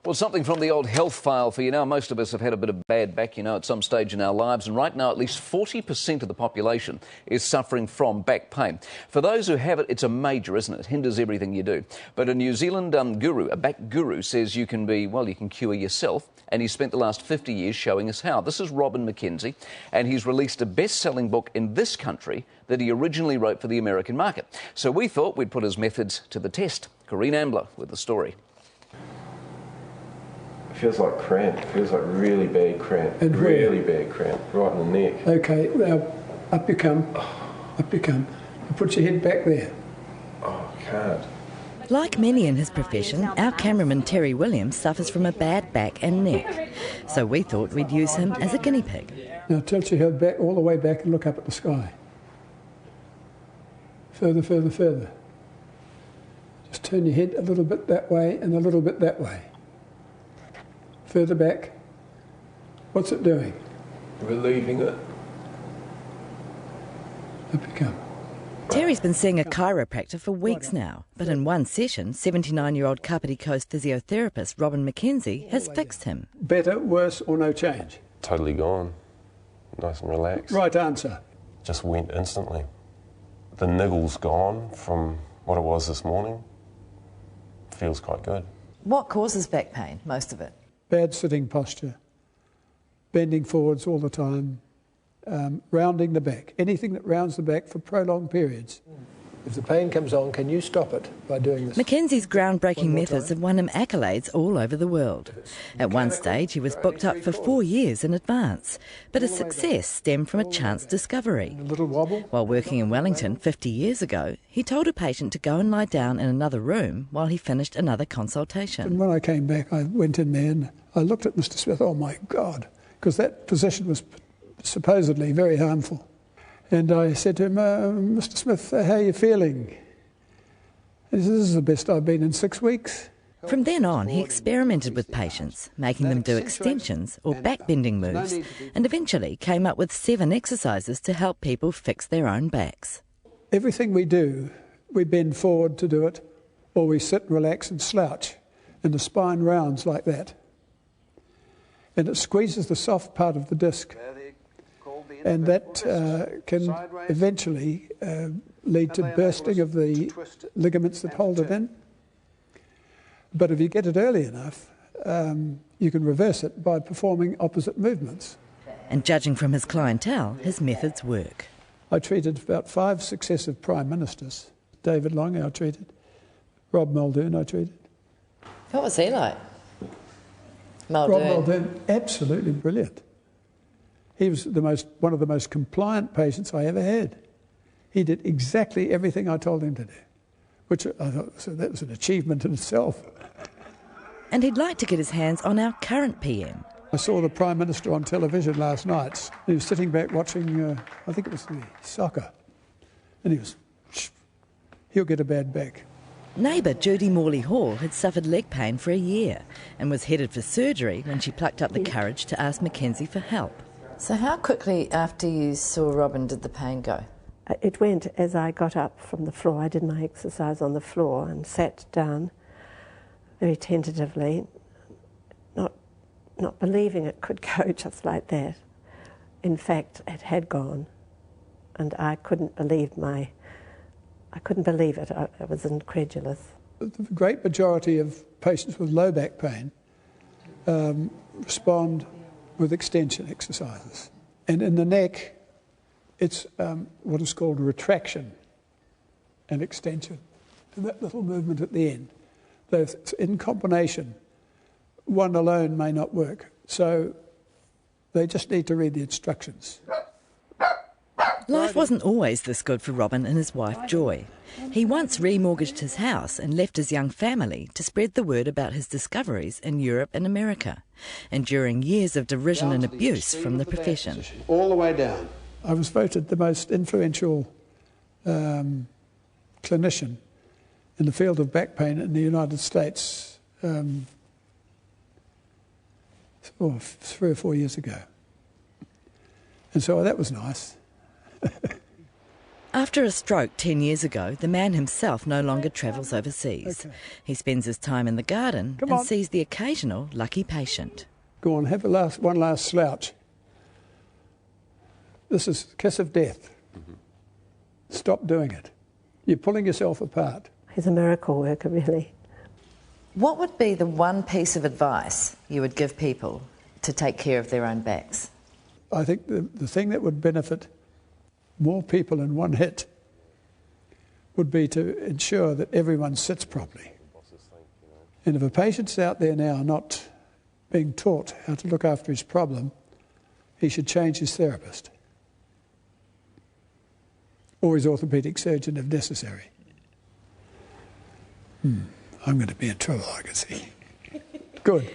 Well, something from the old health file for you now. Most of us have had a bit of bad back, at some stage in our lives. And right now, at least 40% of the population is suffering from back pain. For those who have it, it's a major, isn't it? It hinders everything you do. But a New Zealand a back guru, says you can cure yourself. And he's spent the last 50 years showing us how. This is McKenzie, and he's released a best-selling book in this country that he originally wrote for the American market. So we thought we'd put his methods to the test. Corrine Ambler with the story. It feels like cramp. It feels like really bad cramp. And really bad cramp, right in the neck. Okay, now up you come. Up you come. You put your head back there. Oh, I can't. Like many in his profession, our cameraman Terry Williams suffers from a bad back and neck. So we thought we'd use him as a guinea pig. Now tilt your head back, all the way back, and look up at the sky. Further, further, further. Just turn your head a little bit that way and a little bit that way. Further back. What's it doing? Relieving it. Up you come. Terry's been seeing a chiropractor for weeks now, but in one session, 79-year-old Kapiti Coast physiotherapist McKenzie has fixed him. Better, worse, or no change? Totally gone. Nice and relaxed. Right answer. Just went instantly. The niggle's gone from what it was this morning. Feels quite good. What causes back pain, most of it? Bad sitting posture, bending forwards all the time, rounding the back. Anything that rounds the back for prolonged periods. If the pain comes on, can you stop it by doing this? McKenzie's groundbreaking methods have won him accolades all over the world. At one stage, he was booked up for 4 years in advance, but his success stemmed from a chance discovery. A little wobble. While working in Wellington 50 years ago, he told a patient to go and lie down in another room while he finished another consultation. And when I came back, I went in there and I looked at Mr. Smith, oh my God, because that position was supposedly very harmful. And I said to him, Mr. Smith, how are you feeling? He said, this is the best I've been in 6 weeks. From then on, he experimented with patients, making them do extensions or backbending moves, and eventually came up with 7 exercises to help people fix their own backs. Everything we do, we bend forward to do it, or we sit, relax and slouch, and the spine rounds like that. And it squeezes the soft part of the disc. And that can eventually lead to bursting of the ligaments that hold it in. But if you get it early enough, you can reverse it by performing opposite movements. And judging from his clientele, his methods work. I treated about 5 successive prime ministers. David Long, I treated. Rob Muldoon, I treated. What was he like? Rob Muldoon, absolutely brilliant. He was one of the most compliant patients I ever had. He did exactly everything I told him to do, which I thought that was an achievement in itself. And he'd like to get his hands on our current PM. I saw the Prime Minister on television last night. He was sitting back watching, I think it was the soccer, and he'll get a bad back. Neighbour Judy Morley Hall had suffered leg pain for a year and was headed for surgery when she plucked up the courage to ask McKenzie for help. So how quickly after you saw Robin did the pain go? It went as I got up from the floor. I did my exercise on the floor and sat down very tentatively, not believing it could go just like that. In fact, it had gone, and I couldn't believe it. I was incredulous. The great majority of patients with low back pain respond with extension exercises. And in the neck, it's what is called retraction and extension. And that little movement at the end. In combination, one alone may not work. So they just need to read the instructions. Life wasn't always this good for Robin and his wife Joy. He once remortgaged his house and left his young family to spread the word about his discoveries in Europe and America, enduring years of derision and abuse from the profession. All the way down. I was voted the most influential clinician in the field of back pain in the United States 3 or 4 years ago. And so that was nice. After a stroke 10 years ago, the man himself no longer travels overseas. Okay. He spends his time in the garden Come and on. sees the occasional lucky patient. Go on, have one last slouch. This is the kiss of death. Stop doing it. You're pulling yourself apart. He's a miracle worker, really. What would be the one piece of advice you would give people to take care of their own backs? I think the thing that would benefit more people in one hit would be to ensure that everyone sits properly. And if a patient's out there now not being taught how to look after his problem, he should change his therapist or his orthopaedic surgeon if necessary. I'm going to be in trouble, I can see. Good.